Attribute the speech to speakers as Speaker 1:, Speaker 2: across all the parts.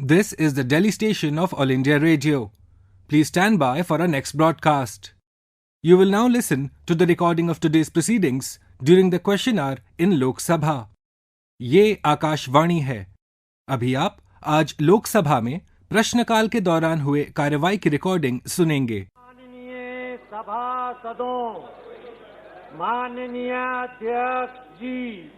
Speaker 1: This is the Delhi station of All India Radio. Please stand by for our next broadcast. You will now listen to the recording of today's proceedings during the question hour in Lok Sabha. ये आकाशवाणी है। अभी आप आज लोकसभा में प्रश्नकाल के दौरान हुए कार्यवाही की रिकॉर्डिंग सुनेंगे।
Speaker 2: माननीय सभासदों, माननीय अध्यक्ष जी,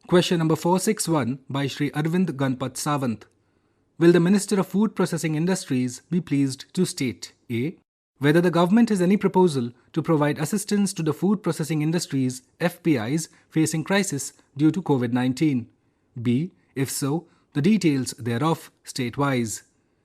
Speaker 1: Question number 461 by Shri Arvind Ganpat Sawant. Will the Minister of Food Processing Industries be pleased to state A. Whether the government has any proposal to provide assistance to the food processing industries FPIs facing crisis due to COVID-19. B. If so, the details thereof state-wise.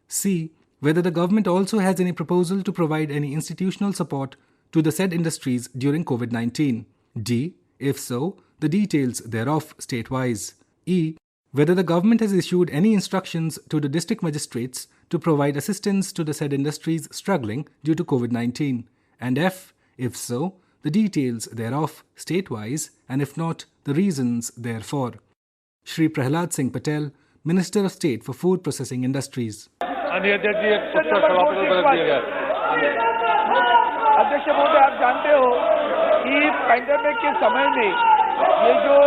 Speaker 1: C. Whether the government also has any proposal to provide any institutional support to the said industries during COVID-19. D. If so, the details thereof state-wise. E. Whether the government has issued any instructions to the district magistrates to provide assistance to the said industries struggling due to COVID-19. And F. If so, the details thereof state-wise, and if not, the reasons therefore. Shri Prahlad Singh Patel, Minister of State for Food Processing Industries.
Speaker 3: अध्यक्ष महोदय, आप जानते हो कि pandemic के समय में ये जो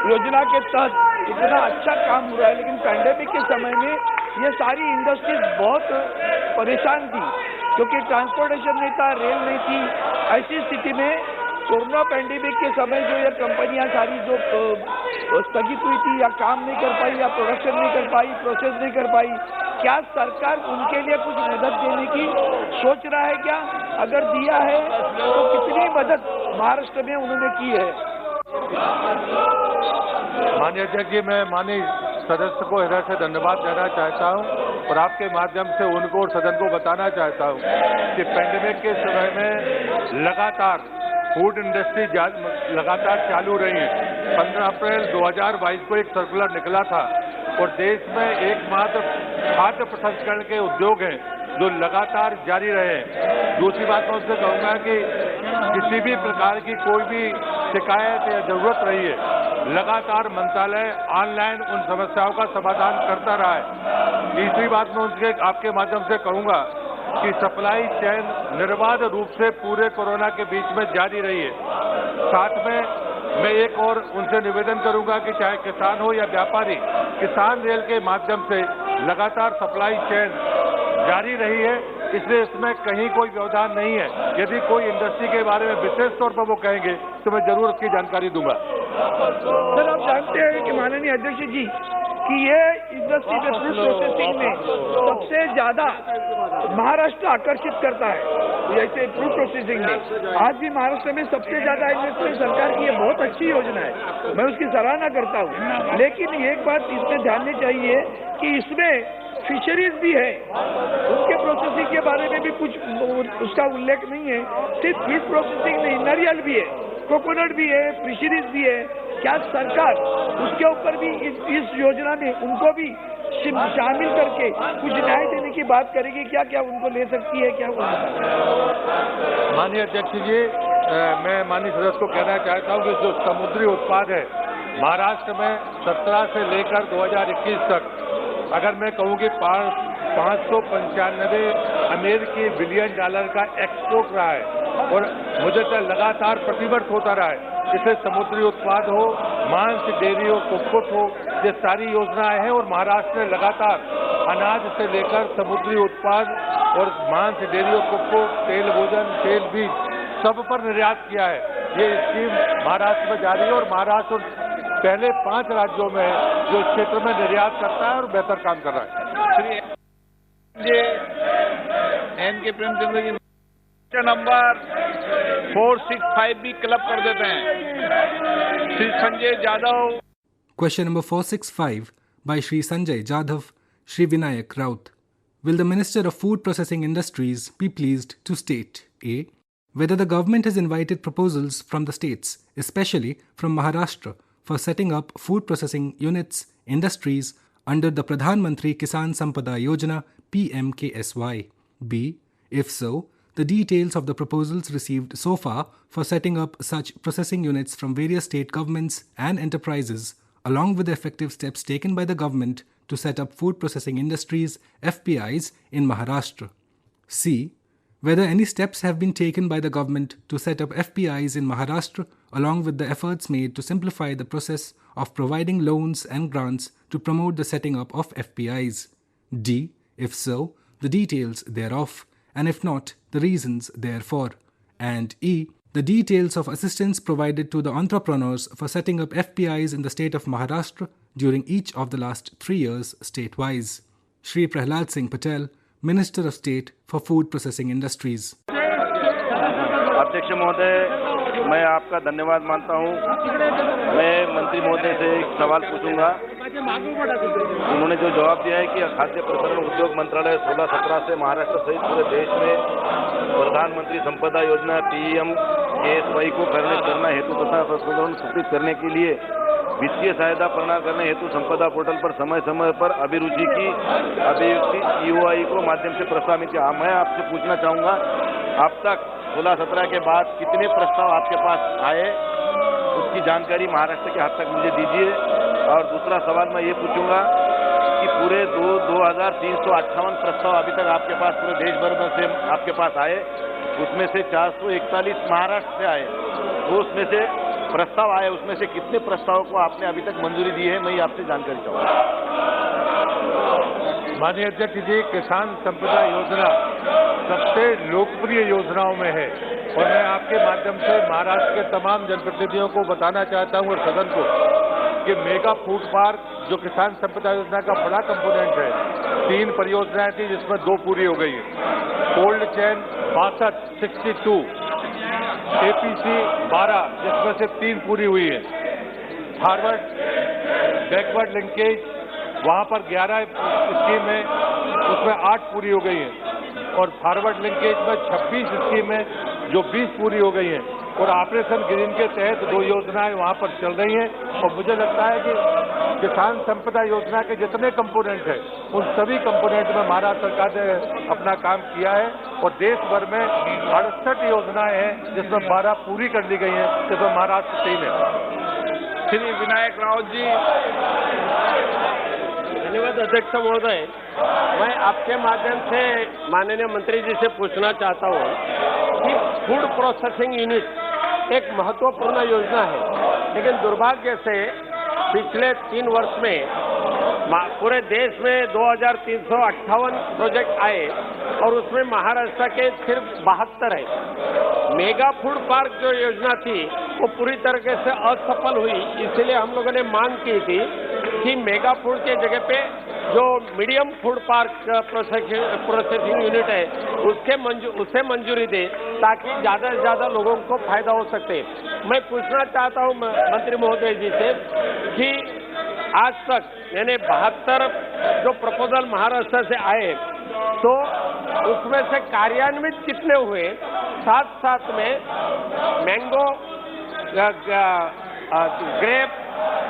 Speaker 3: योजना के तहत इतना अच्छा काम हो रहा है, लेकिन पैंडेमिक के समय में ये सारी इंडस्ट्रीज बहुत परेशान थी क्योंकि ट्रांसपोर्टेशन नहीं था, रेल नहीं थी। ऐसी स्थिति में कोरोना पैंडेमिक के समय जो ये कंपनियां सारी जो स्थगित हुई थी या काम नहीं कर पाई या प्रोडक्शन नहीं कर पाई, प्रोसेस नहीं कर पाई, क्या सरकार उनके लिए कुछ मदद देने की सोच रहा है क्या? अगर दिया है तो कितनी मदद महाराष्ट्र में उन्होंने की है?
Speaker 4: माननीय अध्यक्ष जी, मैं माननीय सदस्य को हृदय से धन्यवाद देना चाहता हूं और आपके माध्यम से उनको और सदन को बताना चाहता हूं कि पैंडेमिक के समय में लगातार फूड इंडस्ट्री लगातार चालू रही है। 15 अप्रैल 2022 को एक सर्कुलर निकला था और देश में एकमात्र खाद्य प्रसंस्करण के उद्योग हैं जो लगातार जारी रहे। दूसरी बात मैं उससे कहूंगा कि किसी भी प्रकार की कोई भी शिकायत या जरूरत रही है, लगातार मंत्रालय ऑनलाइन उन समस्याओं का समाधान करता रहा है। तीसरी बात मैं उनके आपके माध्यम से कहूंगा कि सप्लाई चेन निर्बाध रूप से पूरे कोरोना के बीच में जारी रही है। साथ में मैं एक और उनसे निवेदन करूंगा कि चाहे किसान हो या व्यापारी, किसान रेल के माध्यम से लगातार सप्लाई चेन जारी रही है, इसलिए इसमें कहीं कोई व्यवधान नहीं है। यदि कोई इंडस्ट्री के बारे में विशेष तौर पर वो कहेंगे तो मैं जरूर उसकी जानकारी दूंगा।
Speaker 3: सर, आप जानते हैं कि माननीय अध्यक्ष जी कि ये इंडस्ट्री में फूड प्रोसेसिंग में सबसे ज्यादा महाराष्ट्र आकर्षित करता है। जैसे फूड प्रोसेसिंग में आज भी महाराष्ट्र में सबसे ज्यादा इन्वेस्टमेंट सरकार की ये बहुत अच्छी योजना है, मैं उसकी सराहना करता हूँ। लेकिन एक बात इसमें ध्यान देनी चाहिए कि इसमें फिशरीज भी है, उसके प्रोसेसिंग के बारे में भी कुछ उसका उल्लेख नहीं है। सिर्फ फिश प्रोसेसिंग नहीं, नारियल भी है, कोकोनट भी है, फिशरीज भी है। क्या सरकार उसके ऊपर भी इस योजना में उनको भी शामिल करके कुछ न्याय देने की बात करेगी? क्या क्या उनको ले सकती है? क्या
Speaker 4: माननीय अध्यक्ष जी, मैं माननीय सदस्य को कहना चाहता हूं कि जो समुद्री उत्पाद है महाराष्ट्र में 17 से लेकर 2021 तक अगर मैं कहूं कि 595 अमेरिकी बिलियन डॉलर का एक्सपोर्ट रहा है और मुझे तो लगातार प्रतिवर्ष होता रहा है। जैसे समुद्री उत्पाद हो, मांस, डेयरी हो, कुक्कुट हो, ये सारी योजनाएं हैं और महाराष्ट्र ने लगातार अनाज से लेकर समुद्री उत्पाद और मांस, डेयरी और कुक्कुट, तेल भोजन, तेल बीज सब पर निर्यात किया है। ये स्कीम महाराष्ट्र में जारी है और महाराष्ट्र पहले 5 राज्यों में जो इस क्षेत्र में निर्यात करता है और बेहतर काम कर रहा है।
Speaker 3: श्री एन के प्रेमचंद्र जी नंबर 465 भी क्लब कर देते हैं। Shri Sanjay Jadhav.
Speaker 1: Question number 465 by Shri Sanjay Jadhav, Shri Vinayak Raut. will the Minister of Food Processing Industries be pleased to state A. Whether the government has invited proposals from the states, especially from Maharashtra, for setting up food processing units, industries under the Pradhan Mantri Kisan Sampada Yojana PMKSY. B. If so, the details of the proposals received so far for setting up such processing units from various state governments and enterprises, along with the effective steps taken by the government to set up food processing industries, FPIs, in Maharashtra. C. Whether any steps have been taken by the government to set up FPIs in Maharashtra, along with the efforts made to simplify the process of providing loans and grants to promote the setting up of FPIs. D. If so, the details thereof, and if not, the reasons therefore. And E. The details of assistance provided to the entrepreneurs for setting up FPIs in the state of Maharashtra during each of the last 3 years state-wise. Shri Prahlad Singh Patel, Minister of State for Food Processing Industries.
Speaker 5: अध्यक्ष महोदय, मैं आपका धन्यवाद मानता हूं। मैं मंत्री महोदय से एक सवाल पूछूंगा। उन्होंने जो जवाब दिया है कि खाद्य प्रसंस्करण उद्योग मंत्रालय 16-17 से महाराष्ट्र सहित पूरे देश में प्रधानमंत्री संपदा योजना PMKSY को करना हेतु तथा संशोधन सुकृत करने के लिए वित्तीय सहायता प्रदान करने हेतु संपदा पोर्टल पर समय समय पर अभिरुचि की अभिव्यक्ति EOI को माध्यम से प्रस्तावित किया। मैं आपसे पूछना चाहूंगा, अब तक 16-17 के बाद कितने प्रस्ताव आपके पास आए, उसकी जानकारी महाराष्ट्र के हद तक मुझे दीजिए। और दूसरा सवाल मैं ये पूछूंगा कि पूरे 2358 प्रस्ताव अभी तक आपके पास पूरे देश भर में से आपके पास आए, उसमें से 441 महाराष्ट्र से आए, तो उसमें से प्रस्ताव आए, उसमें से कितने प्रस्तावों को आपने अभी तक मंजूरी दी है, मैं आपसे जानकारी चाहूंगा।
Speaker 4: माननीय अध्यक्ष जी, किसान संपदा योजना सबसे लोकप्रिय योजनाओं में है और मैं आपके माध्यम से महाराष्ट्र के तमाम जनप्रतिनिधियों को बताना चाहता हूं और सदन को कि मेगा फूड पार्क जो किसान संपदा योजना का बड़ा कंपोनेंट है, 3 परियोजनाएं थी जिसमें 2 पूरी हो गई है। कोल्ड चेन 62, APC 12 जिसमें से 3 पूरी हुई है। फॉरवर्ड बैकवर्ड लिंकेज वहां पर 11 स्कीम है, उसमें 8 पूरी हो गई है और फॉरवर्ड लिंकेज में 26 स्कीम है जो 20 पूरी हो गई है और ऑपरेशन ग्रीन के तहत 2 योजनाएं वहां पर चल रही हैं। और मुझे लगता है कि किसान संपदा योजना के जितने कंपोनेंट हैं उन सभी कंपोनेंट में महाराष्ट्र सरकार ने अपना काम किया है और देश भर में 68 योजनाएं हैं जिसमें 12 पूरी कर ली गई हैं, जिसमें महाराष्ट्र 3 है।
Speaker 5: श्री विनायक राउत जी।
Speaker 2: धन्यवाद अध्यक्ष महोदय। मैं आपके माध्यम से माननीय मंत्री जी से पूछना चाहता हूँ कि फूड प्रोसेसिंग यूनिट एक महत्वपूर्ण योजना है, लेकिन दुर्भाग्य से पिछले 3 वर्ष में पूरे देश में 2358 प्रोजेक्ट आए और उसमें महाराष्ट्र के सिर्फ 72 है। मेगा फूड पार्क जो योजना थी वो पूरी तरीके से असफल हुई, इसलिए हम लोगों ने मांग की थी कि मेगा फूड के जगह पे जो medium food park processing unit है उसे मंजूरी दे ताकि ज्यादा से ज्यादा लोगों को फायदा हो सके। मैं पूछना चाहता हूं मंत्री महोदय जी से कि आज तक यानी 72 जो प्रपोजल महाराष्ट्र से आए तो उसमें से कार्यान्वित कितने हुए, साथ साथ में मैंगो ग्रेप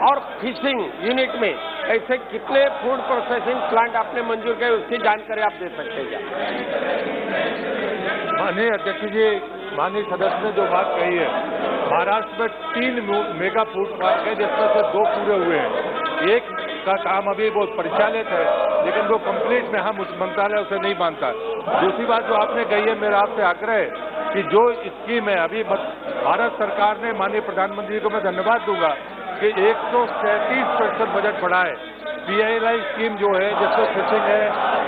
Speaker 2: और फिशिंग यूनिट में ऐसे कितने फूड प्रोसेसिंग प्लांट आपने मंजूर किए, उसकी जानकारी आप दे सकते हैं क्या?
Speaker 4: माननीय अध्यक्ष जी, माननीय सदस्य ने जो बात कही है, महाराष्ट्र में 3 मेगा फूड पार्क है जिसमें से 2 पूरे हुए हैं। एक का काम अभी बहुत परिचालित है लेकिन वो कंप्लीट में हम उस मंत्रालय उसे नहीं मानता। दूसरी बात जो आपने कही है, मेरा आपसे आग्रह है कि जो स्कीम है अभी भारत सरकार ने, माननीय प्रधानमंत्री को मैं धन्यवाद दूंगा कि 137% बजट बढ़ा है। PLI स्कीम जो है जिसमें फिशिंग है,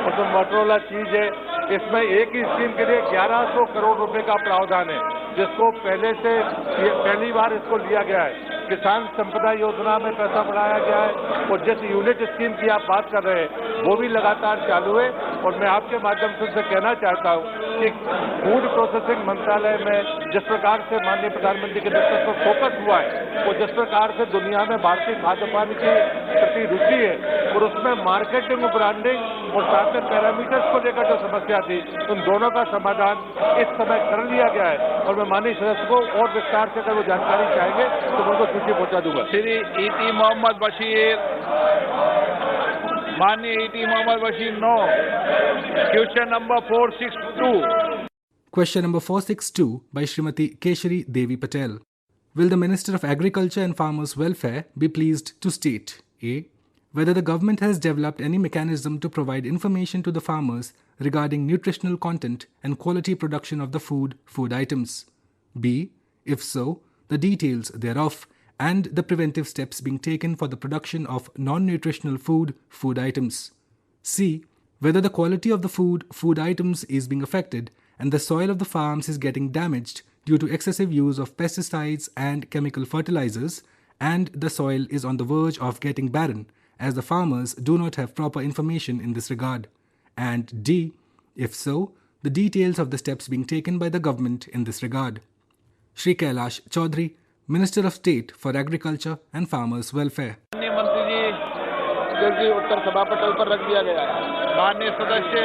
Speaker 4: उसमें मोटरोला चीज है, इसमें एक ही स्कीम के लिए 1100 करोड़ रुपए का प्रावधान है जिसको पहली बार इसको लिया गया है। किसान संपदा योजना में पैसा बढ़ाया गया है और जिस यूनिट स्कीम की आप बात कर रहे हैं वो भी लगातार चालू है। और मैं आपके माध्यम से उनसे कहना चाहता हूँ कि फूड प्रोसेसिंग मंत्रालय में जिस प्रकार से माननीय प्रधानमंत्री के नेतृत्व पर फोकस हुआ है, वो जिस प्रकार से दुनिया में भारतीय खाद्य पान की प्रति रुचि है और उसमें मार्केटिंग, ब्रांडिंग और साथ में पैरामीटर्स को लेकर जो समस्या थी, उन दोनों का समाधान इस समय कर लिया गया है। और मैं माननीय सदस्य को और विस्तार से अगर वो जानकारी चाहेंगे तो मैं उनको सूची पहुंचा दूंगा।
Speaker 6: श्री ईटी मोहम्मद बशीर, माननीय ET Mohammed Basheer, no. Question number 462।
Speaker 1: Question number 462 by Srimati Keshari Devi Patel. Will the Minister of Agriculture and Farmers' Welfare be pleased to state A. Whether the government has developed any mechanism to provide information to the farmers regarding nutritional content and quality production of the food items. B. If so, the details thereof and the preventive steps being taken for the production of non-nutritional food items. C. Whether the quality of the food items is being affected and the soil of the farms is getting damaged due to excessive use of pesticides and chemical fertilizers, and the soil is on the verge of getting barren as the farmers do not have proper information in this regard. And D. If so, the details of the steps being taken by the government in this regard. Shri Kailash Chaudhary, Minister of State for Agriculture and Farmers' Welfare.
Speaker 6: माननीय मंत्री जी,
Speaker 2: उत्तर सभा पटल पर रख दिया गया है।
Speaker 6: माननीय सदस्य।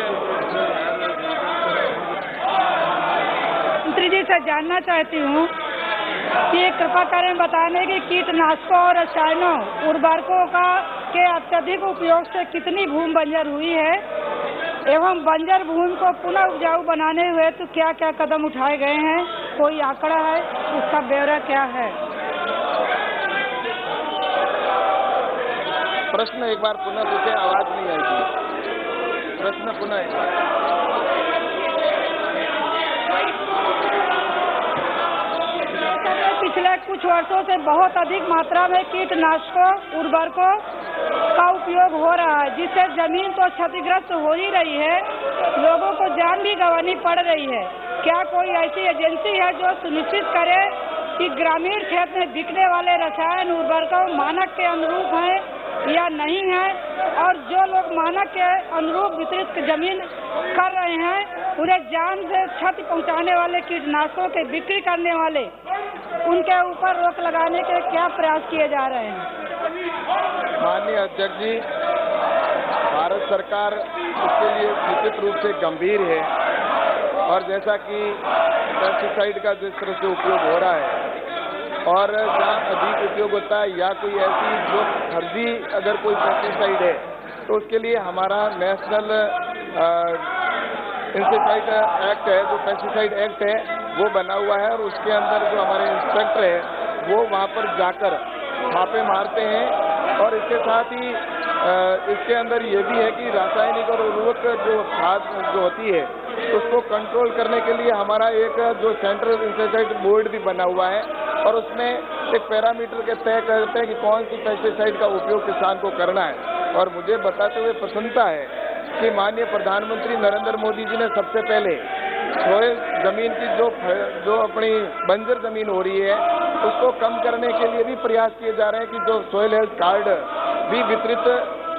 Speaker 7: मंत्री जी से जानना चाहती हूँ कि कृपा करें बताने की कीटनाशकों और रसायनों उर्वरकों के अत्यधिक उपयोग से कितनी भूमि बंजर हुई है एवं बंजर भूमि को पुनः उपजाऊ बनाने हुए तो क्या क्या कदम उठाए गए हैं, कोई आंकड़ा है, उसका ब्यौरा क्या है?
Speaker 2: प्रश्न एक बार पुनः पूछे, आवाज नहीं आएगी। प्रश्न पुनः एक बार।
Speaker 7: पिछले कुछ वर्षों से बहुत अधिक मात्रा में कीटनाशकों उर्वरकों का उपयोग हो रहा है, जिससे जमीन तो क्षतिग्रस्त हो ही रही है, लोगों को जान भी गंवानी पड़ रही है। क्या कोई ऐसी एजेंसी है जो सुनिश्चित करे कि ग्रामीण क्षेत्र में बिकने वाले रसायन उर्वरकों मानक के अनुरूप हैं या नहीं है, और जो लोग मानक के अनुरूप वितरित जमीन कर रहे हैं उन्हें जान से क्षति पहुंचाने वाले कीटनाशकों के बिक्री करने वाले उनके ऊपर रोक लगाने के क्या प्रयास किए जा रहे हैं?
Speaker 2: माननीय अध्यक्ष जी, भारत सरकार इसके लिए निश्चित रूप से गंभीर है, और जैसा कि पेस्टिसाइड का जिस तरह से उपयोग हो रहा है और जहाँ अधिक उपयोग होता है या कोई ऐसी जो फर्जी अगर कोई पेस्टिसाइड है तो उसके लिए हमारा नेशनल इंसेक्टिसाइड एक्ट है, जो पेस्टिसाइड एक्ट है वो बना हुआ है, और उसके अंदर जो हमारे इंस्पेक्टर है वो वहाँ पर जाकर छापे मारते हैं। और इसके साथ ही इसके अंदर ये भी है कि रासायनिक और उर्वरक जो खाद जो होती है उसको कंट्रोल करने के लिए हमारा एक जो सेंट्रल इंसेक्टिसाइड बोर्ड भी बना हुआ है, और उसमें एक पैरामीटर के तय करते हैं कि कौन सी पेस्टिसाइड का उपयोग किसान को करना है। और मुझे बताते हुए प्रसन्नता है कि माननीय प्रधानमंत्री नरेंद्र मोदी जी ने सबसे पहले सोयल जमीन की जो अपनी बंजर जमीन हो रही है उसको कम करने के लिए भी प्रयास किए जा रहे हैं, कि जो सोयल हेल्थ कार्ड भी वितरित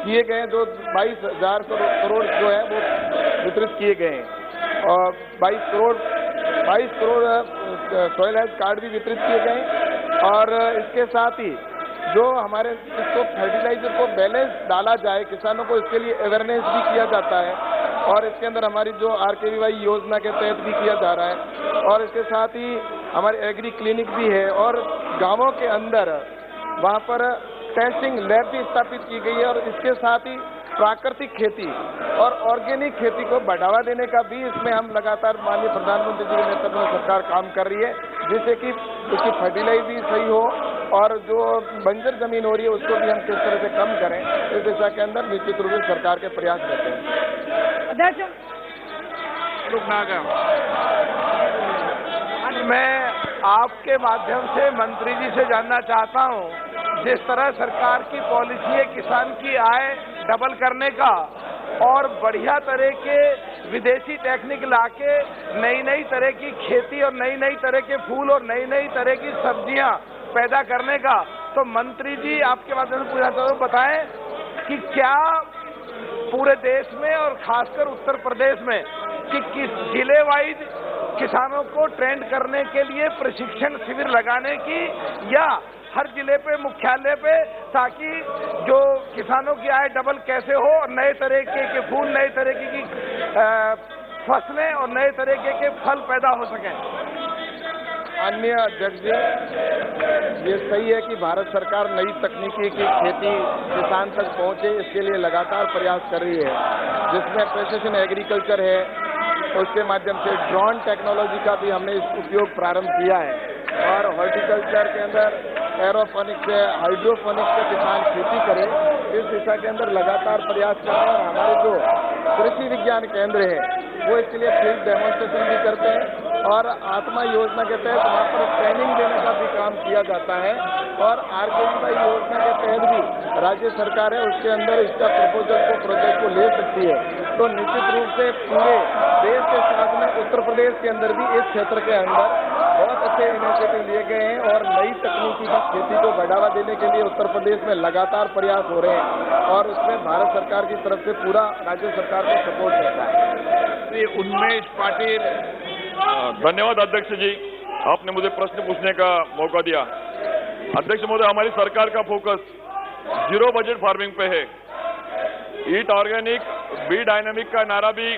Speaker 2: किए गए, जो 22,000 करोड़ जो है वो वितरित किए गए हैं, और 22 करोड़ सोयल हेल्थ कार्ड भी वितरित किए गए। और इसके साथ ही जो हमारे इसको फर्टिलाइजर को बैलेंस डाला जाए किसानों को, इसके लिए अवेयरनेस भी किया जाता है, और इसके अंदर हमारी जो RKVY योजना के तहत भी किया जा रहा है। और इसके साथ ही हमारे एग्री क्लिनिक भी है, और गांवों के अंदर वहां पर टेस्टिंग लैब भी स्थापित की गई है। और इसके साथ ही प्राकृतिक खेती और ऑर्गेनिक खेती को बढ़ावा देने का भी इसमें हम लगातार माननीय प्रधानमंत्री जी के नेतृत्व में सरकार काम कर रही है, जिससे कि उसकी फर्टिलाइज भी सही हो और जो बंजर जमीन हो रही है उसको भी हम किस तरह से कम करें, इस दिशा के अंदर निश्चित रूप से सरकार के प्रयास रहते हैं।
Speaker 6: मैं आपके माध्यम से मंत्री जी से जानना चाहता हूं, जिस तरह सरकार की पॉलिसी है किसान की आय डबल करने का और बढ़िया तरह के विदेशी टेक्निक लाके नई तरह की खेती और नई तरह के फूल और नई तरह की सब्जियां पैदा करने का, तो मंत्री जी आपके माध्यम से पूछना चाहता हूं, बताएं कि क्या पूरे देश में और खासकर उत्तर प्रदेश में कि किस जिले वाइज किसानों को ट्रेंड करने के लिए प्रशिक्षण शिविर लगाने की या हर जिले पे मुख्यालय पे, ताकि जो किसानों की आय डबल कैसे हो और नए तरीके के फूल, नए तरीके की फसलें और नए तरीके के फल पैदा हो सकें।
Speaker 2: अन्य अध्यक्ष जी, ये सही है कि भारत सरकार नई तकनीकी की खेती किसान तक पहुंचे, इसके लिए लगातार प्रयास कर रही है, जिसमें प्रिसिशन एग्रीकल्चर है, उसके माध्यम से ड्रोन टेक्नोलॉजी का भी हमने उपयोग प्रारंभ किया है और हॉर्टिकल्चर के अंदर एरोफोनिक्स से हाइड्रोफोनिक्स से किसान खेती करे, इस दिशा के अंदर लगातार प्रयास कर रहे हैं। और हमारे जो कृषि विज्ञान केंद्र है वो इसके लिए फील्ड डेमोन्स्ट्रेशन भी करते हैं और आत्मा योजना के तहत वहाँ पर ट्रेनिंग देने का भी काम किया जाता है और आरकेवीवाई योजना के तहत भी राज्य सरकार है उसके अंदर इसका प्रोजेक्ट को ले सकती है। तो निश्चित रूप से पूरे देश के साथ में उत्तर प्रदेश के अंदर भी इस क्षेत्र के अंदर बहुत अच्छे इनिशिएटिव लिए गए हैं और नई तकनीकी की खेती को बढ़ावा देने के लिए उत्तर प्रदेश में लगातार प्रयास हो रहे हैं और उसमें भारत सरकार की तरफ से पूरा राज्य सरकार को सपोर्ट रहता है।
Speaker 8: श्री उन्मेष पाटिल। धन्यवाद अध्यक्ष जी, आपने मुझे प्रश्न पूछने का मौका दिया। अध्यक्ष महोदय, हमारी सरकार का फोकस जीरो बजट फार्मिंग पे है। ईट ऑर्गेनिक, बी डायनामिक का नारा भी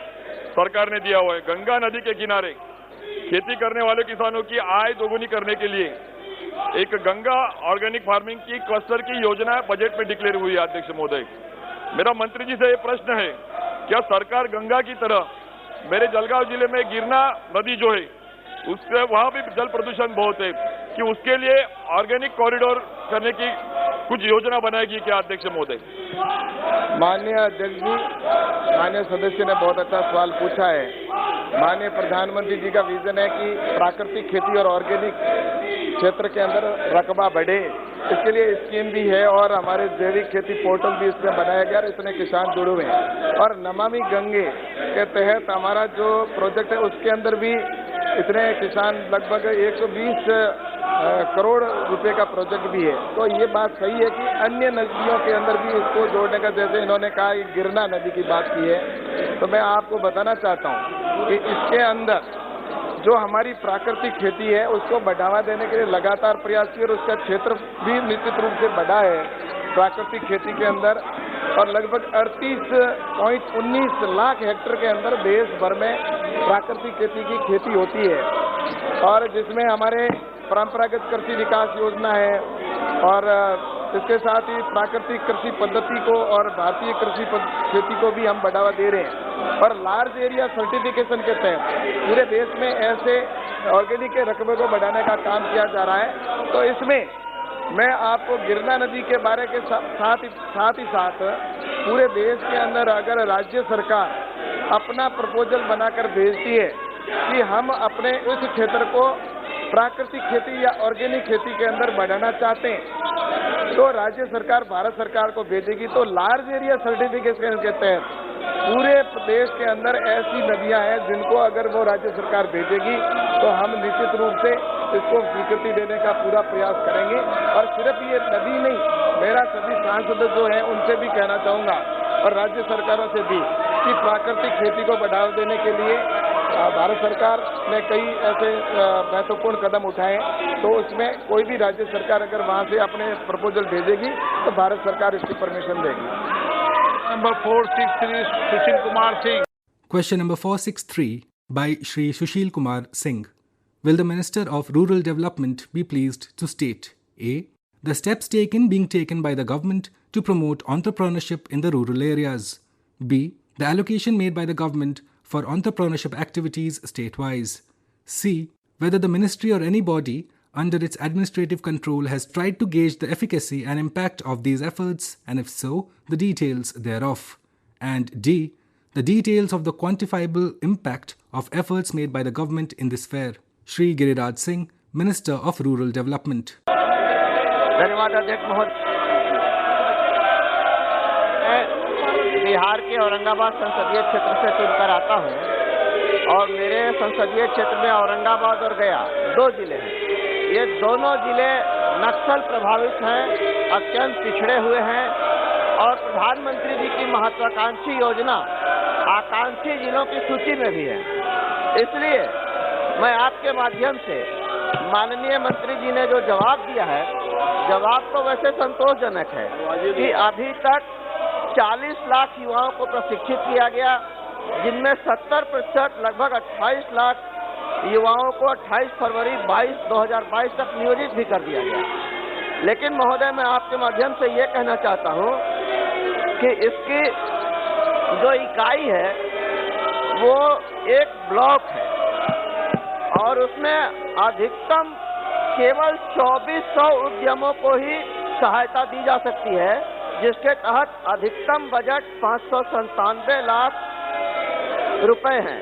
Speaker 8: सरकार ने दिया हुआ है। गंगा नदी के किनारे खेती करने वाले किसानों की आय दोगुनी करने के लिए एक गंगा ऑर्गेनिक फार्मिंग की क्लस्टर की योजना बजट में डिक्लेयर हुई है। अध्यक्ष महोदय, मेरा मंत्री जी से ये प्रश्न है, क्या सरकार गंगा की तरह मेरे जलगांव जिले में गिरना नदी जो है उससे वहां भी जल प्रदूषण बहुत है, कि उसके लिए ऑर्गेनिक कॉरिडोर करने की कुछ योजना बनाएगी क्या अध्यक्ष महोदय?
Speaker 2: माननीय अध्यक्ष जी, माननीय सदस्य ने बहुत अच्छा सवाल पूछा है। माननीय प्रधानमंत्री जी का विजन है कि प्राकृतिक खेती और ऑर्गेनिक क्षेत्र के अंदर रकबा बढ़े, इसके लिए स्कीम भी है और हमारे जैविक खेती पोर्टल भी इसमें बनाया गया और इसमें किसान जुड़े हुए हैं। और नमामि गंगे के तहत हमारा जो प्रोजेक्ट है उसके अंदर भी इतने किसान लगभग 120 करोड़ रुपए का प्रोजेक्ट भी है। तो ये बात सही है कि अन्य नदियों के अंदर भी इसको जोड़ने का, जैसे इन्होंने कहा कि गिरना नदी की बात की है, तो मैं आपको बताना चाहता हूँ कि इसके अंदर जो हमारी प्राकृतिक खेती है उसको बढ़ावा देने के लिए लगातार प्रयास किए और उसका क्षेत्र भी निश्चित रूप से बढ़ा है प्राकृतिक खेती के अंदर और लगभग 38.19 लाख हेक्टेयर के अंदर देश भर में प्राकृतिक खेती होती है और जिसमें हमारे परंपरागत कृषि विकास योजना है और इसके साथ ही प्राकृतिक कृषि पद्धति को और भारतीय कृषि खेती को भी हम बढ़ावा दे रहे हैं और लार्ज एरिया सर्टिफिकेशन के तहत पूरे देश में ऐसे ऑर्गेनिक के रकबे को बढ़ाने का काम किया जा रहा है। तो इसमें मैं आपको गिरना नदी के बारे के साथ ही पूरे देश के अंदर अगर राज्य सरकार अपना प्रपोजल बनाकर भेजती है कि हम अपने इस क्षेत्र को प्राकृतिक खेती या ऑर्गेनिक खेती के अंदर बढ़ाना चाहते हैं तो राज्य सरकार भारत सरकार को भेजेगी। तो लार्ज एरिया सर्टिफिकेशन के तहत पूरे प्रदेश के अंदर ऐसी नदियां हैं जिनको अगर वो राज्य सरकार भेजेगी तो हम निश्चित रूप से इसको स्वीकृति देने का पूरा प्रयास करेंगे। और सिर्फ ये नदी नहीं, मेरा सभी सांसद जो है उनसे भी कहना चाहूँगा और राज्य सरकारों से भी कि प्राकृतिक खेती को बढ़ावा देने के लिए भारत सरकार ने कई ऐसे महत्वपूर्ण कदम उठाए, तो उसमें कोई भी राज्य सरकार अगर वहां से अपने प्रपोजल भेजेगी तो भारत सरकार इसकी परमिशन देगी।
Speaker 6: Number 463 Sushil Kumar Singh.
Speaker 1: Question number 463 by Shri Sushil Kumar Singh. Will the Minister of Rural Development be pleased to state A. The steps being taken by the government to promote entrepreneurship in the rural areas. B. The allocation made by the government for entrepreneurship activities state-wise. C. Whether the ministry or any body under its administrative control has tried to gauge the efficacy and impact of these efforts, and if so, the details thereof. And D. The details of the quantifiable impact of efforts made by the government in this sphere. Shri Giriraj Singh, Minister of Rural Development.
Speaker 2: धन्यवाद अध्यक्ष महोदय। बिहार के औरंगाबाद संसदीय क्षेत्र से चुनकर आता हूँ और मेरे संसदीय क्षेत्र में औरंगाबाद और गया 2 जिले हैं। ये दोनों जिले नक्सल प्रभावित हैं, अत्यंत पिछड़े हुए हैं
Speaker 9: और प्रधानमंत्री जी की महत्वाकांक्षी योजना आकांक्षी जिलों की सूची में भी है। इसलिए मैं आपके माध्यम से माननीय मंत्री जी ने जो जवाब दिया है, जवाब तो वैसे संतोषजनक है कि अभी तक 40 लाख युवाओं को प्रशिक्षित किया गया, जिनमें 70% लगभग 28 लाख युवाओं को 28 फरवरी 2022 तक नियोजित भी कर दिया गया। लेकिन महोदय, मैं आपके माध्यम से ये कहना चाहता हूँ कि इसकी जो इकाई है वो एक ब्लॉक है और उसमें अधिकतम केवल 2400 उद्यमों को ही सहायता दी जा सकती है, जिसके तहत अधिकतम बजट 597 लाख रुपए हैं।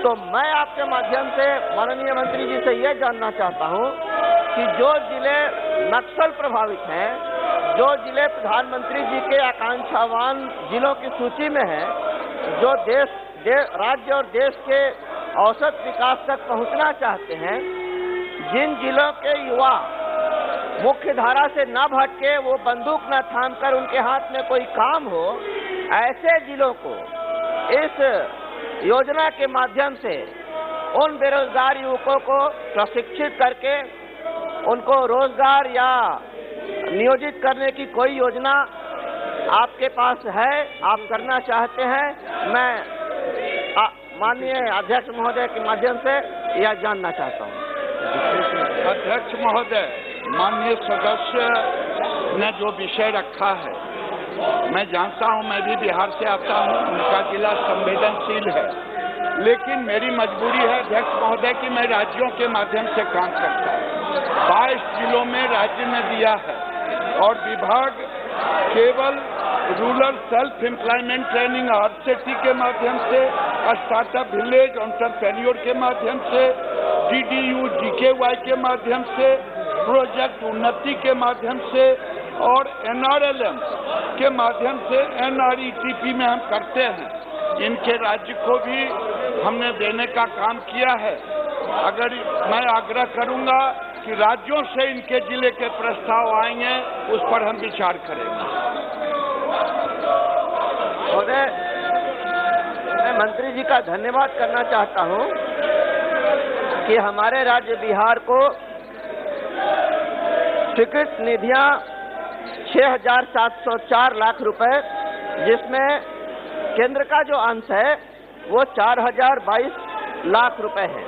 Speaker 9: तो मैं आपके माध्यम से माननीय मंत्री जी से यह जानना चाहता हूं कि जो जिले नक्सल प्रभावित हैं, जो जिले प्रधानमंत्री जी के आकांक्षावान जिलों की सूची में हैं, जो राज्य और देश के औसत विकास तक पहुंचना चाहते हैं, जिन जिलों के युवा मुख्य धारा से न भटके, वो बंदूक न थाम कर उनके हाथ में कोई काम हो, ऐसे जिलों को इस योजना के माध्यम से उन बेरोजगार युवकों को प्रशिक्षित करके उनको रोजगार या नियोजित करने की कोई योजना आपके पास है, आप करना चाहते हैं? मैं माननीय अध्यक्ष महोदय के माध्यम से यह जानना चाहता हूं।
Speaker 6: अध्यक्ष महोदय, माननीय सदस्य ने जो विषय रखा है, मैं जानता हूं, मैं भी बिहार से आता हूं, उनका जिला संवेदनशील है, लेकिन मेरी मजबूरी है अध्यक्ष महोदय कि मैं राज्यों के माध्यम से काम करता हूं। 22 जिलों में राज्य ने दिया है और विभाग केवल rural self employment training RSETI के माध्यम से, स्टार्टअप विलेज एंटरप्रेन्योर के माध्यम से, DDU GKY के माध्यम से, प्रोजेक्ट उन्नति के माध्यम से और NRLM के माध्यम से NRETP में हम करते हैं। इनके राज्य को भी हमने देने का काम किया है। अगर मैं आग्रह करूंगा कि राज्यों से इनके जिले के प्रस्ताव आएंगे, उस पर हम विचार करेंगे।
Speaker 9: महोदय, मैं मंत्री जी का धन्यवाद करना चाहता हूं कि हमारे राज्य बिहार को स्वीकृत निधियां 6,704 लाख रुपए, जिसमें केंद्र का जो अंश है वो 4,022 लाख रुपए है।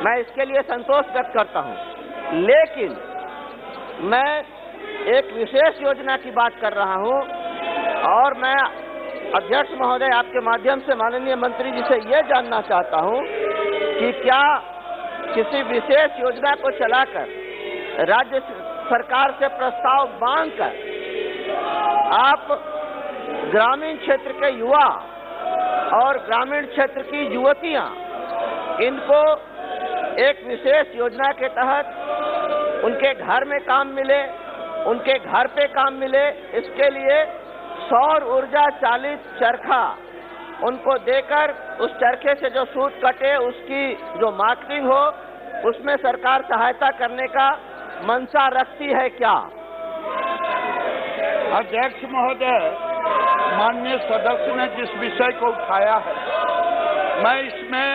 Speaker 9: मैं इसके लिए संतोष व्यक्त करता हूं, लेकिन मैं एक विशेष योजना की बात कर रहा हूं और मैं अध्यक्ष महोदय आपके माध्यम से माननीय मंत्री जी से ये जानना चाहता हूं कि क्या किसी विशेष योजना को चलाकर राज्य सरकार से प्रस्ताव मांगकर आप ग्रामीण क्षेत्र के युवा और ग्रामीण क्षेत्र की युवतियां, इनको एक विशेष योजना के तहत उनके घर में काम मिले, उनके घर पे काम मिले, इसके लिए सौर ऊर्जा चालित चरखा उनको देकर उस चरखे से जो सूत कटे उसकी जो मार्केटिंग हो, उसमें सरकार सहायता करने का मंशा रखती है क्या?
Speaker 6: अध्यक्ष महोदय, माननीय सदस्य ने जिस विषय को उठाया है, मैं इसमें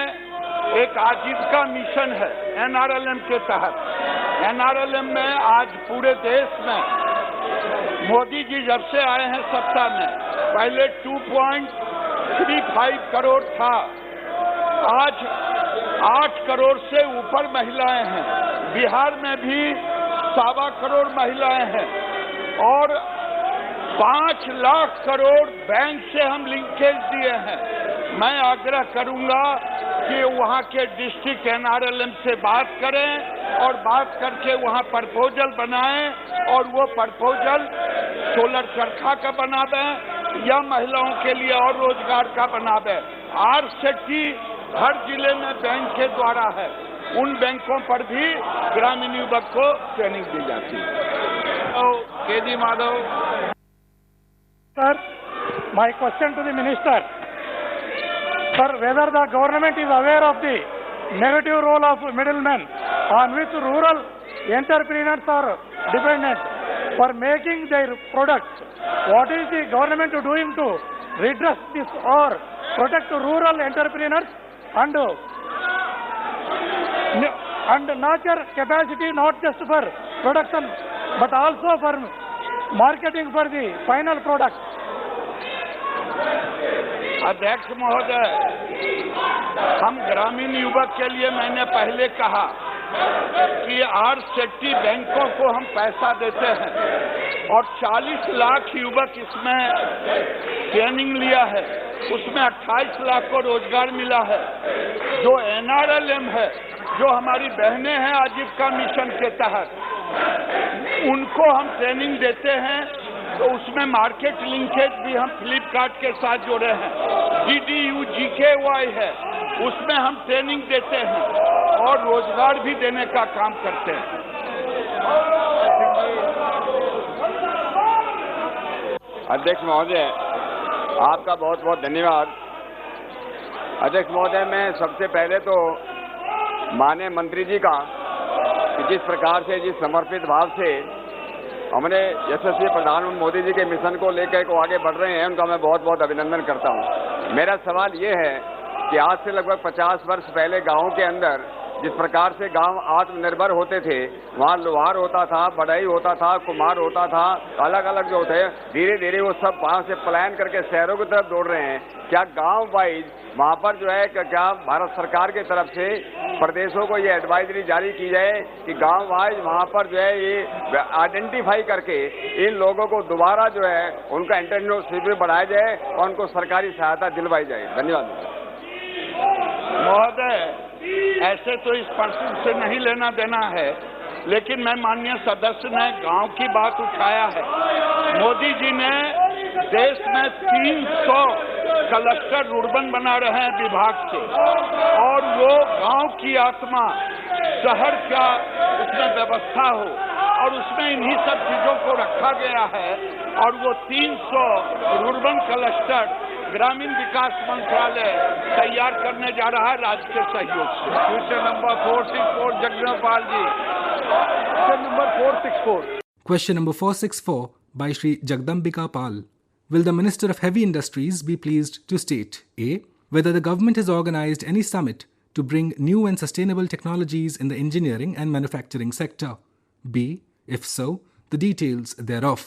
Speaker 6: एक आजीविका मिशन है NRLM के तहत। NRLM में आज पूरे देश में मोदी जी जब से आए हैं सत्ता में, पहले 2.35 करोड़ था, आज 8 करोड़ से ऊपर महिलाएं हैं। बिहार में भी 1.25 करोड़ महिलाएं हैं और 5 लाख करोड़ बैंक से हम लिंकेज दिए हैं। मैं आग्रह करूंगा कि वहां के डिस्ट्रिक्ट NRLM से बात करें और बात करके वहां प्रपोजल बनाएं और वो प्रपोजल सोलर चरखा का बना दें या महिलाओं के लिए और रोजगार का बना दें। RCT हर जिले में बैंक के द्वारा है, उन बैंकों पर भी ग्रामीण युवक को ट्रेनिंग दी जाती है। KD Madhav
Speaker 10: Sir, my question to the minister. Sir, whether the government is aware of the negative role of middlemen on which rural entrepreneurs are dependent, for making their products. What is the government doing to redress this or protect rural entrepreneurs and nurture capacity not just for production but also for marketing for the final product?
Speaker 6: अध्यक्ष महोदय, हम ग्रामीण युवक के लिए मैंने पहले कहा कि आरसेटी बैंकों को हम पैसा देते हैं और 40 लाख युवक इसमें ट्रेनिंग लिया है, उसमें 28 लाख को रोजगार मिला है। जो NRLM है, जो हमारी बहनें हैं आजीविका मिशन के तहत, उनको हम ट्रेनिंग देते हैं, तो उसमें मार्केट लिंकेज भी हम फ्लिपकार्ट के साथ जोड़े हैं। DDU GKY है, उसमें हम ट्रेनिंग देते हैं और रोजगार भी देने का काम करते हैं।
Speaker 11: अध्यक्ष महोदय, आपका बहुत बहुत धन्यवाद। अध्यक्ष महोदय, मैं सबसे पहले तो माननीय मंत्री जी का कि जिस प्रकार से, जिस समर्पित भाव से हमने यशस्वी प्रधानमंत्री मोदी जी के मिशन को लेकर को आगे बढ़ रहे हैं, उनका मैं बहुत बहुत अभिनंदन करता हूं। मेरा सवाल ये है कि आज से लगभग 50 वर्ष पहले गांवों के अंदर जिस प्रकार से गांव आत्मनिर्भर होते थे, वहाँ लोहार होता था, बढ़ई होता था, कुम्हार होता था, अलग अलग जो थे, धीरे धीरे वो सब वहाँ से पलायन करके शहरों की तरफ दौड़ रहे हैं। क्या गांव वाइज वहाँ पर जो है क्या भारत सरकार की तरफ से प्रदेशों को ये एडवाइजरी जारी की जाए कि गांव वाइज वहाँ पर जो है ये आइडेंटिफाई करके इन लोगों को दोबारा जो है उनका एंटरप्रेन्योरशिप बढ़ाया जाए और उनको सरकारी सहायता दिलवाई जाए? धन्यवाद।
Speaker 6: महोदय, ऐसे तो इस प्रश्न से नहीं लेना देना है, लेकिन मैं माननीय सदस्य ने गांव की बात उठाया है। मोदी जी ने देश में 300 क्लस्टर रुर्बन बना रहे हैं विभाग से, और वो गांव की आत्मा शहर का उसमें व्यवस्था हो और उसमें इन्हीं सब चीजों को रखा गया है। और वो 300 रुर्बन क्लस्टर ग्रामीण विकास मंत्रालय तैयार करने जा रहा है राज्य के सहयोग से। Question number 464 Jagdambika ji. Question number 464।
Speaker 1: Question number 464 by Shri Jagdambika Pal. Will the Minister of Heavy Industries be pleased to state A. Whether the government has organized any summit to bring new and sustainable technologies in the engineering and manufacturing sector? B. If so, the details thereof.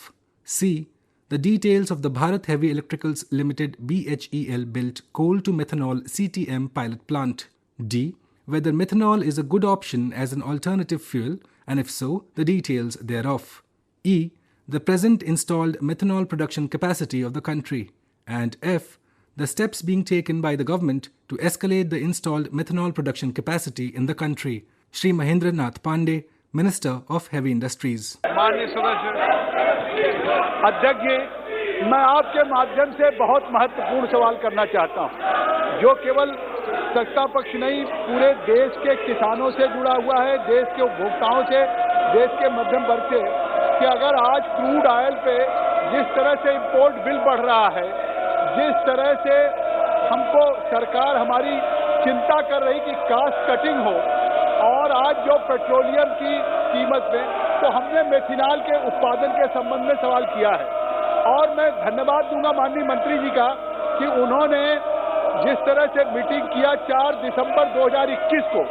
Speaker 1: C. The details of the Bharat Heavy Electricals Limited BHEL built coal to methanol CTM pilot plant. D. Whether methanol is a good option as an alternative fuel, and if so, the details thereof. E. The present installed methanol production capacity of the country. And F. The steps being taken by the government to escalate the installed methanol production capacity in the country. Shri Mahendra Nath Pandey, Minister of Heavy Industries.
Speaker 3: माननीय सदस्य अध्यक्ष जी, मैं आपके माध्यम से बहुत महत्वपूर्ण सवाल करना चाहता हूं, जो केवल सत्ता पक्ष नहीं, पूरे देश के किसानों से जुड़ा हुआ है, देश के उपभोक्ताओं से, देश के मध्यम वर्ग से, कि अगर आज क्रूड ऑयल पे जिस तरह से इंपोर्ट बिल बढ़ रहा है, जिस तरह से हमको सरकार हमारी चिंता कर रही कि कास्ट कटिंग हो, और आज जो पेट्रोलियम की कीमत में, तो हमने मेथिनॉल के उत्पादन के संबंध में सवाल किया है। और मैं धन्यवाद दूंगा माननीय मंत्री जी का कि उन्होंने जिस तरह से मीटिंग किया 4 दिसंबर 2021 को,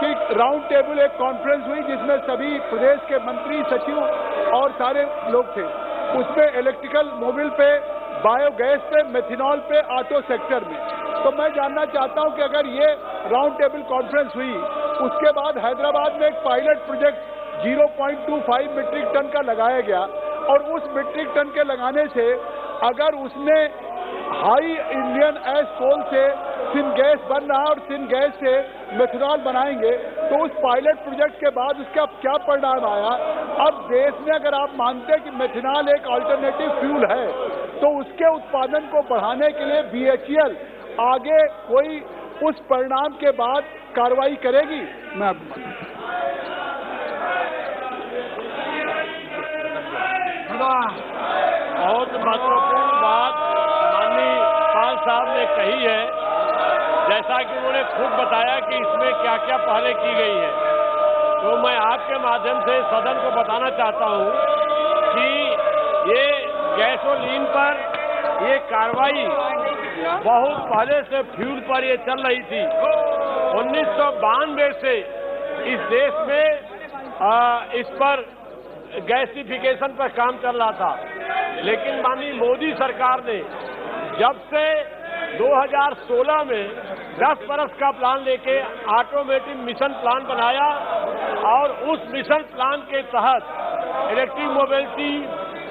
Speaker 3: कि राउंड टेबल एक कॉन्फ्रेंस हुई जिसमें सभी प्रदेश के मंत्री, सचिव और सारे लोग थे। उसमें इलेक्ट्रिकल मोबिल पे, बायोगैस पे, मेथिनॉल पे, ऑटो सेक्टर में। तो मैं जानना चाहता हूं कि अगर ये राउंड टेबल कॉन्फ्रेंस हुई, उसके बाद हैदराबाद में एक पायलट प्रोजेक्ट 0.25 मीट्रिक टन का लगाया गया, और उस मीट्रिक टन के लगाने से अगर उसमें हाई इंडियन एस कोल से सिनगैस बन रहा है और सिनगैस से मेथनॉल बनाएंगे, तो उस पायलट प्रोजेक्ट के बाद उसका क्या परिणाम आया? अब देश में अगर आप मानते हैं कि मेथनॉल एक अल्टरनेटिव फ्यूल है, तो उसके उत्पादन को बढ़ाने के लिए BHEL आगे कोई उस परिणाम के बाद कार्रवाई करेगी? मैं
Speaker 2: बहुत महत्वपूर्ण बात माननीय पाल साहब ने कही है, जैसा कि उन्होंने खुद बताया कि इसमें क्या क्या पहले की गई है। तो मैं आपके माध्यम से सदन को बताना चाहता हूं कि ये गैसोलीन पर ये कार्रवाई बहुत पहले से फ्यूल पर ये चल रही थी। 1992 से इस देश में इस पर गैसिफिकेशन पर काम चल रहा था, लेकिन माननीय मोदी सरकार ने जब से 2016 में 10 बरस का प्लान लेके ऑटोमेटिक मिशन प्लान बनाया और उस मिशन प्लान के तहत इलेक्ट्रिक मोबिलिटी,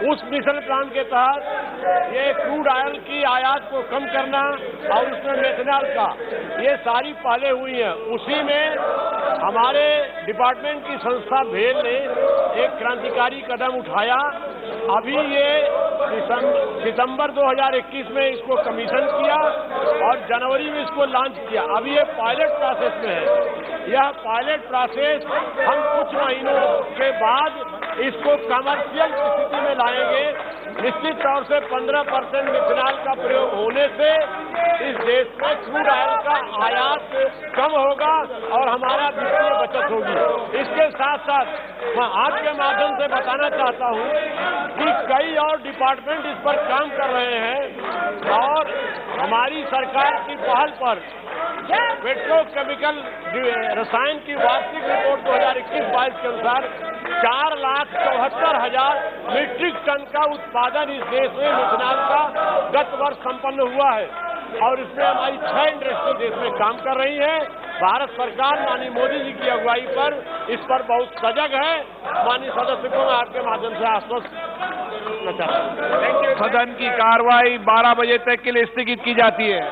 Speaker 2: उस मिशन प्लान के तहत ये क्रूड ऑयल की आयात को कम करना और उसमें मेथनॉल का, ये सारी पहले हुई हैं। उसी में हमारे डिपार्टमेंट की संस्था भेल ने एक क्रांतिकारी कदम उठाया। अभी ये सितंबर 2021 में इसको कमीशन किया और जनवरी में इसको लॉन्च किया। अभी ये पायलट प्रोसेस में है। यह पायलट प्रोसेस हम कुछ महीनों के बाद इसको कमर्शियल स्थिति में लाएंगे। निश्चित तौर से 15% मिथनॉल का प्रयोग होने से इस देश में क्रूड ऑयल का आयात कम होगा और हमारा वित्तीय बचत होगी। इसके साथ साथ मैं आपके माध्यम से बताना चाहता हूं कि कई और डिपार्टमेंट इस पर काम कर रहे हैं और हमारी सरकार की पहल पर पेट्रोकेमिकल रसायन की वार्षिक रिपोर्ट 2021-22 के अनुसार 4,74,000 मीट्रिक टन का उत्पादन इस देश में मिथनॉल का गत वर्ष संपन्न हुआ है और इसमें हमारी 6 इंडस्ट्री देश में काम कर रही है। भारत सरकार माननीय मोदी जी की अगुवाई पर इस पर बहुत सजग है। माननीय सदस्य को मैं आपके माध्यम से आश्वस्त करना चाहता हूँ।
Speaker 6: सदन की कार्रवाई 12 बजे तक के लिए स्थगित की जाती है।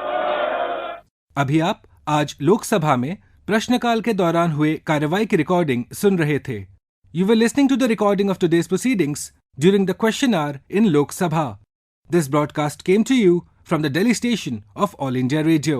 Speaker 1: अभी आप आज लोकसभा में प्रश्नकाल के दौरान हुए कार्रवाई की रिकॉर्डिंग सुन रहे थे। You were listening to the recording of today's proceedings during the question hour in Lok Sabha. This broadcast came to you from the Delhi station of All India Radio.